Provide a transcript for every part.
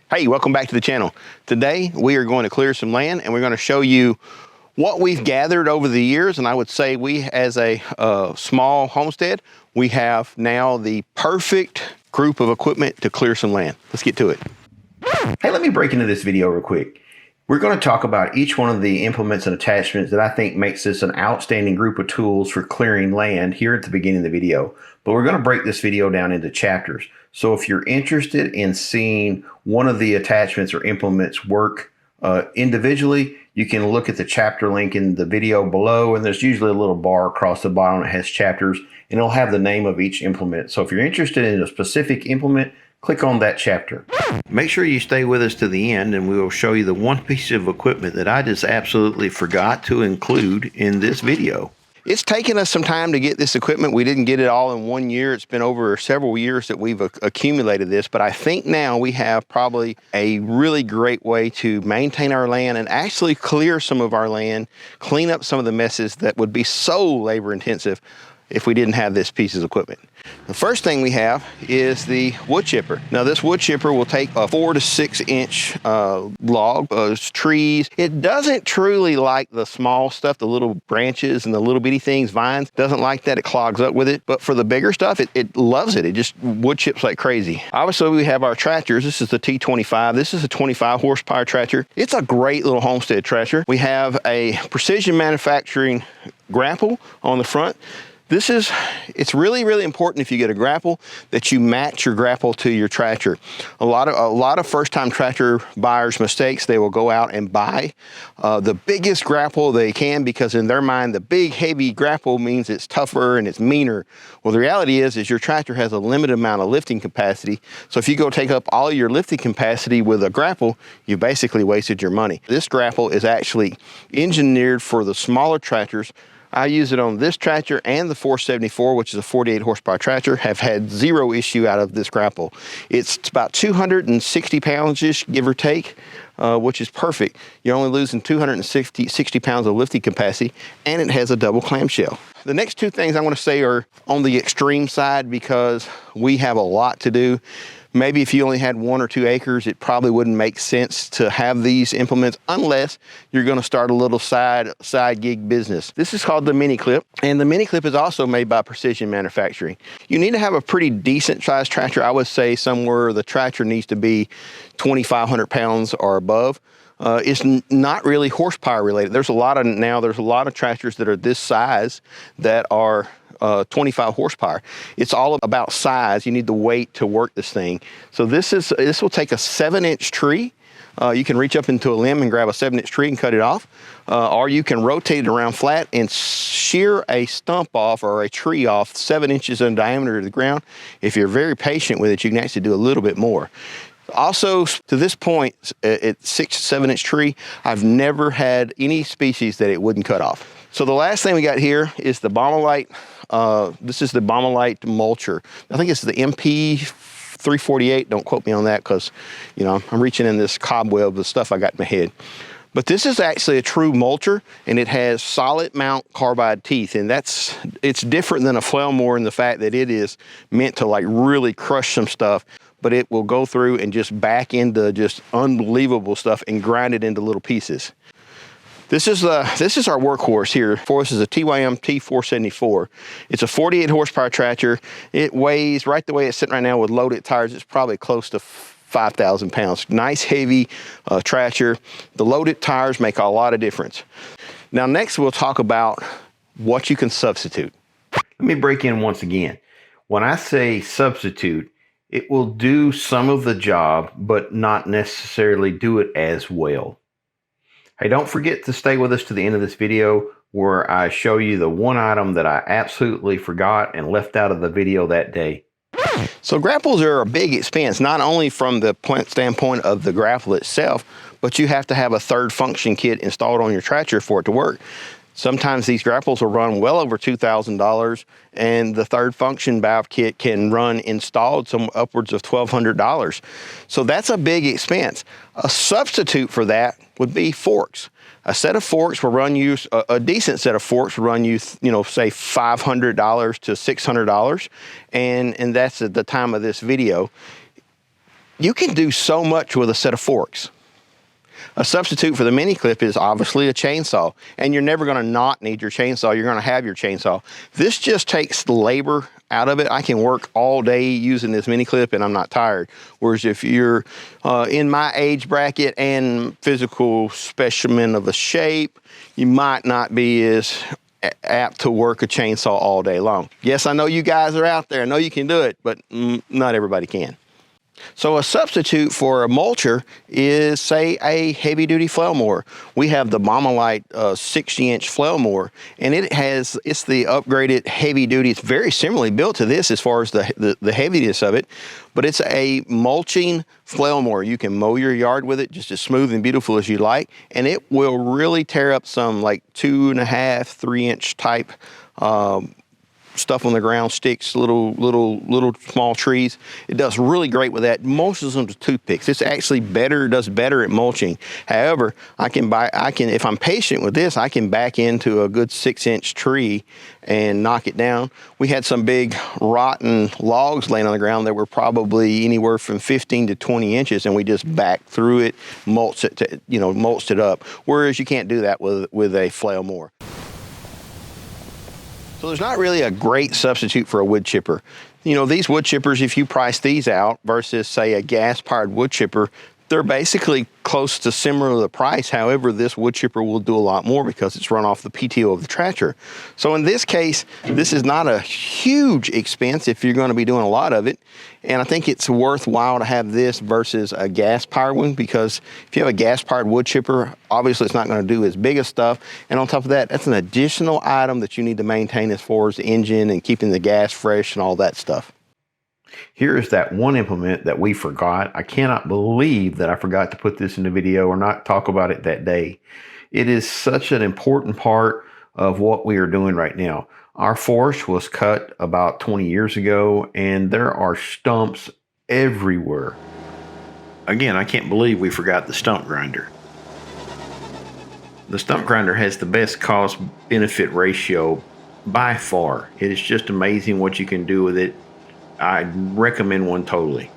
Hey, welcome back to the channel. Today we are going to clear some land and we're going to show you what we've gathered over the years. And I would say we, as a small homestead, we have now the perfect group of equipment to clear some land. Let's get to it. Hey, let me break into this video real quick. We're going to talk about each one of the implements and attachments that I think makes this an outstanding group of tools for clearing land here at the beginning of the video. But we're going to break this video down into chapters. So if you're interested in seeing one of the attachments or implements work individually, you can look at the chapter link in the video below, and there's usually a little bar across the bottom that has chapters, and it'll have the name of each implement. So if you're interested in a specific implement, click on that chapter. Make sure you stay with us to the end, and we will show you the one piece of equipment that I just absolutely forgot to include in this video. It's taken us some time to get this equipment. We didn't get it all in 1 year. It's been over several years that we've accumulated this, but I think now we have probably a really great way to maintain our land and actually clear some of our land, clean up some of the messes that would be so labor intensive if we didn't have this piece of equipment. The first thing we have is the wood chipper. Now this wood chipper will take a 4 to 6 inch log, trees. It doesn't truly like the small stuff, the little branches and the little bitty things, vines. Doesn't like that, it clogs up with it. But for the bigger stuff, it loves it. It just wood chips like crazy. Obviously we have our tractors. This is the T25. This is a 25 horsepower tractor. It's a great little homestead tractor. We have a precision manufacturing grapple on the front. It's really, really important if you get a grapple that you match your grapple to your tractor. A lot of first-time tractor buyers' mistakes, they will go out and buy the biggest grapple they can because in their mind, the big, heavy grapple means it's tougher and it's meaner. Well, the reality is your tractor has a limited amount of lifting capacity. So if you go take up all your lifting capacity with a grapple, you basically wasted your money. This grapple is actually engineered for the smaller tractors. I use it on this tractor and the 474, which is a 48 horsepower tractor, have had zero issue out of this grapple. It's about 260 pounds-ish, give or take, which is perfect. You're only losing 260 pounds of lifting capacity, and it has a double clamshell. The next two things I want to say are on the extreme side because we have a lot to do. Maybe if you only had 1 or 2 acres, it probably wouldn't make sense to have these implements unless you're going to start a little side gig business. This is called the mini clip, and the mini clip is also made by Precision Manufacturing. You need to have a pretty decent sized tractor. I would say somewhere the tractor needs to be 2,500 pounds or above. It's not really horsepower related. There's a lot of tractors that are this size that are 25 horsepower. It's all about size. You need the weight to work this thing. So this will take a 7-inch tree. You can reach up into a limb and grab a 7-inch tree and cut it off, or you can rotate it around flat and shear a stump off or a tree off 7 inches in diameter to the ground. If you're very patient with it, you can actually do a little bit more. Also, to this point, at 6 to 7 inch tree, I've never had any species that it wouldn't cut off. So the last thing we got here is the Baumolite. This is the Baumolite Mulcher. I think it's the MP 348. Don't quote me on that because, you know, I'm reaching in this cobweb of stuff I got in my head. But this is actually a true mulcher, and it has solid mount carbide teeth, and it's different than a flail mower in the fact that it is meant to like really crush some stuff, but it will go through and just back into just unbelievable stuff and grind it into little pieces. This is our workhorse here. For us is a TYM T474. It's a 48 horsepower tractor. It weighs, right the way it's sitting right now with loaded tires, it's probably close to 5,000 pounds. Nice heavy tractor. The loaded tires make a lot of difference. Now next we'll talk about what you can substitute. Let me break in once again. When I say substitute, it will do some of the job, but not necessarily do it as well. Hey, don't forget to stay with us to the end of this video where I show you the one item that I absolutely forgot and left out of the video that day. So grapples are a big expense, not only from the standpoint of the grapple itself, but you have to have a third function kit installed on your tractor for it to work. Sometimes these grapples will run well over $2,000, and the third function valve kit can run installed some upwards of $1,200. So that's a big expense. A substitute for that would be forks. A set of forks will run you, a decent set of forks will run you, say $500 to $600, and that's at the time of this video. you can do so much with a set of forks. A substitute for the mini clip is obviously a chainsaw, and you're never going to not need your chainsaw. You're going to have your chainsaw. This just takes the labor out of it. I can work all day using this mini clip and I'm not tired. Whereas if you're in my age bracket and physical specimen of a shape, you might not be as apt to work a chainsaw all day long. Yes, I know you guys are out there. I know you can do it, but not everybody can. So a substitute for a mulcher is, say, a heavy-duty flail mower. We have the Light 60-inch flail mower, and it's the upgraded heavy-duty. It's very similarly built to this as far as the heaviness of it, but it's a mulching flail mower. You can mow your yard with it just as smooth and beautiful as you like, and it will really tear up some like 2.5, 3-inch type stuff on the ground, sticks, little small trees. It does really great with that. Most of them with toothpicks. It's actually does better at mulching. However, if I'm patient with this, I can back into a good 6-inch tree and knock it down. We had some big rotten logs laying on the ground that were probably anywhere from 15 to 20 inches, and we just backed through it, mulched it up. Whereas you can't do that with a flail mower. So there's not really a great substitute for a wood chipper. You know, these wood chippers, if you price these out versus, say, a gas-powered wood chipper, they're basically close to similar to the price. However, this wood chipper will do a lot more because it's run off the PTO of the tractor. So in this case, this is not a huge expense if you're going to be doing a lot of it. And I think it's worthwhile to have this versus a gas-powered one, because if you have a gas-powered wood chipper, obviously it's not going to do as big of stuff. And on top of that, that's an additional item that you need to maintain as far as the engine and keeping the gas fresh and all that stuff. Here is that one implement that we forgot. I cannot believe that I forgot to put this in the video or not talk about it that day. It is such an important part of what we are doing right now. Our forest was cut about 20 years ago, and there are stumps everywhere. Again, I can't believe we forgot the stump grinder. The stump grinder has the best cost-benefit ratio by far. It is just amazing what you can do with it. I recommend one totally.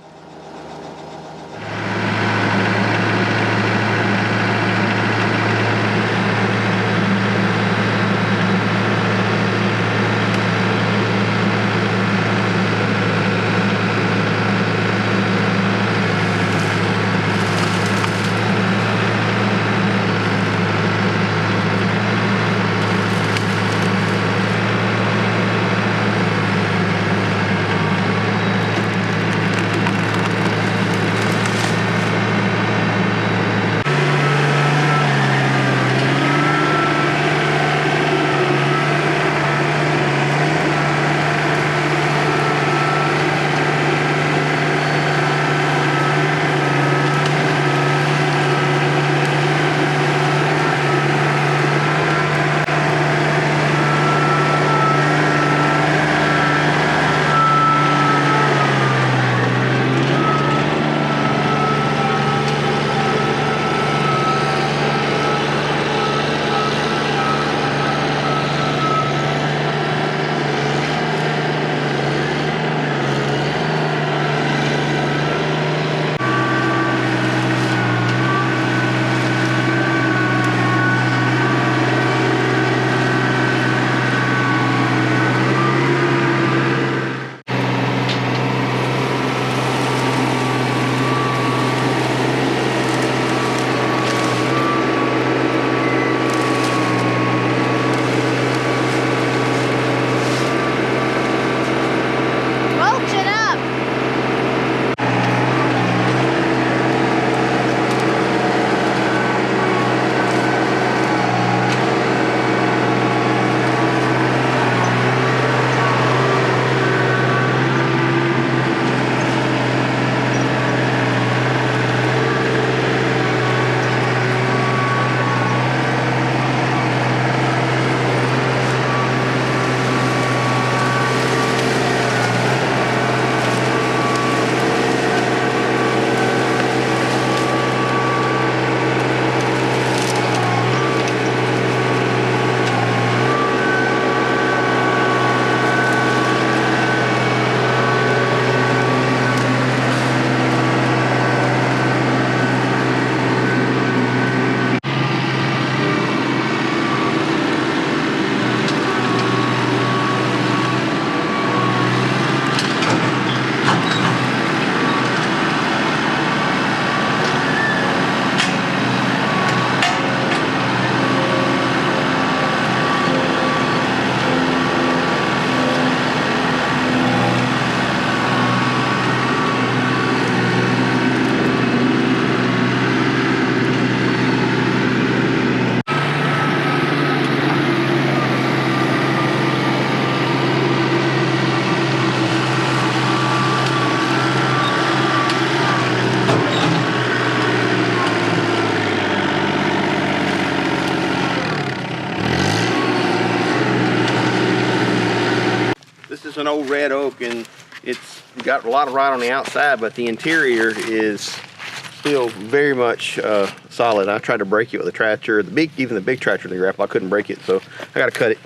an old red oak, and it's got a lot of rot on the outside, but the interior is still very much solid. I tried to break it with a tractor, even the big tractor, the grapple, I couldn't break it, so I got to cut it.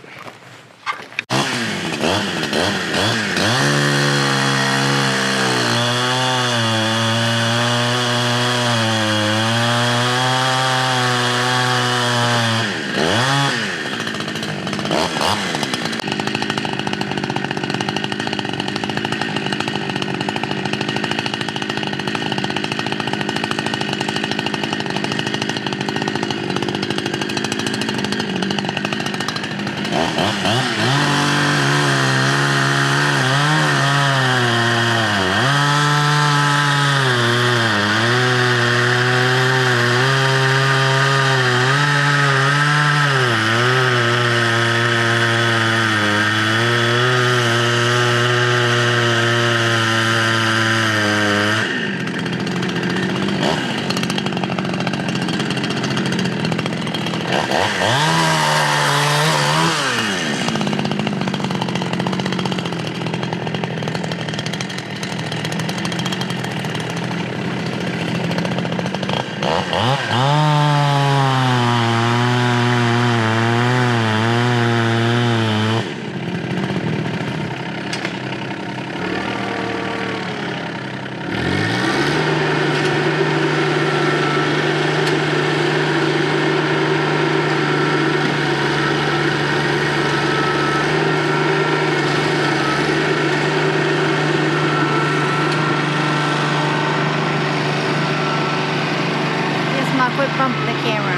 Quit bumping the camera.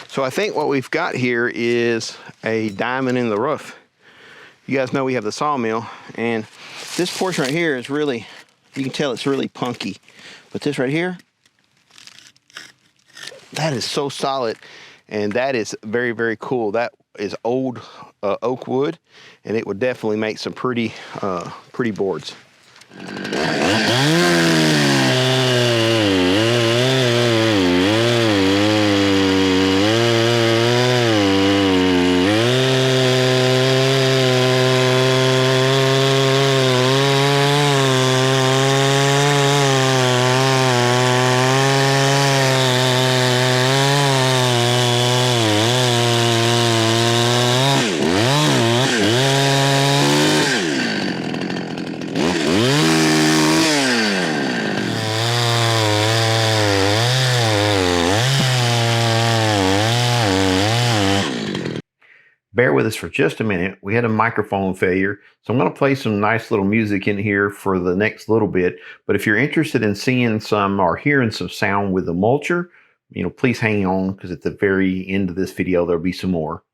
So I think what we've got here is a diamond in the rough. You guys know we have the sawmill, and this portion right here is really, you can tell it's really punky. But this right here, that is so solid, and that is very, very cool. That is old oak wood, and it would definitely make some pretty boards. Bear with us for just a minute. We had a microphone failure, so I'm going to play some nice little music in here for the next little bit. But if you're interested in seeing some or hearing some sound with the mulcher, please hang on, because at the very end of this video, there'll be some more.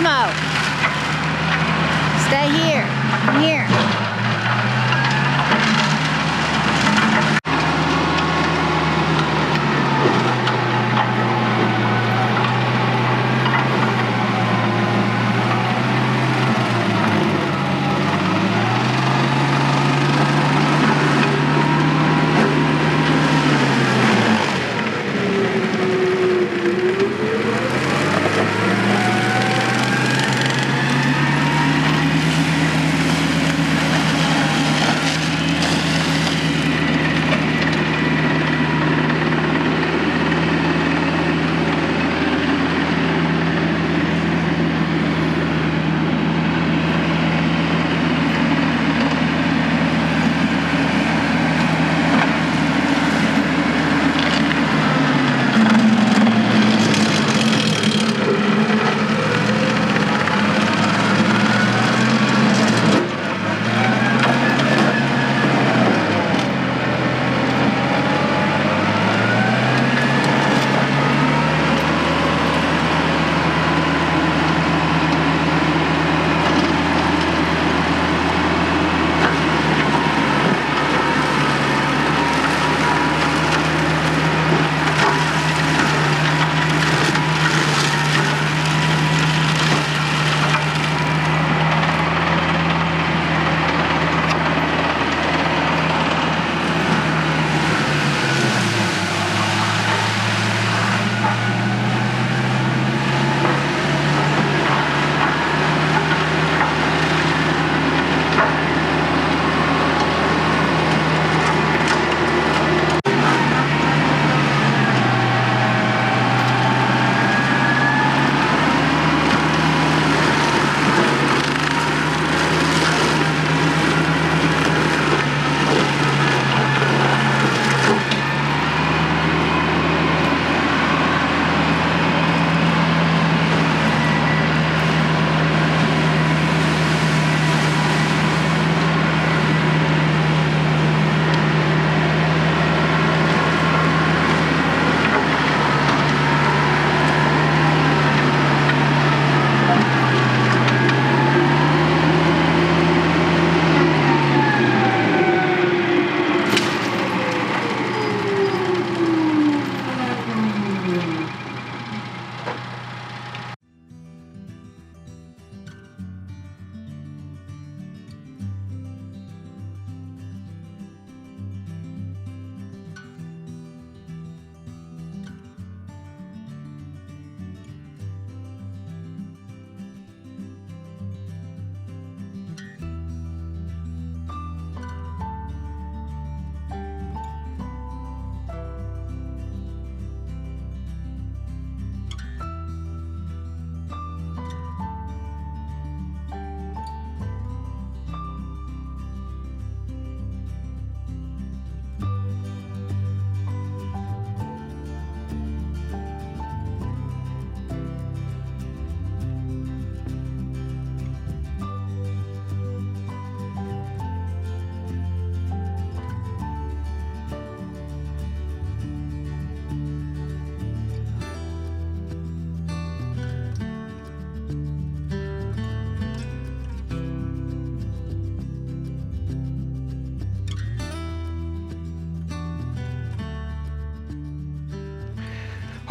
Elmo. Stay here. Come here.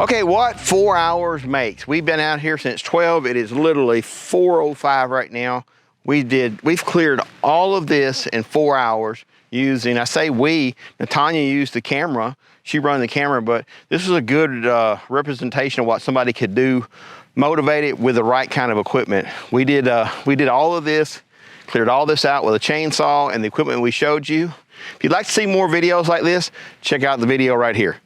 Okay, what 4 hours makes? We've been out here since 12. It is literally 4:05 right now. We've cleared all of this in 4 hours using, I say we, Natanya used the camera. She run the camera, but this is a good representation of what somebody could do, motivated with the right kind of equipment. We did all of this, cleared all this out with a chainsaw and the equipment we showed you. If you'd like to see more videos like this, check out the video right here.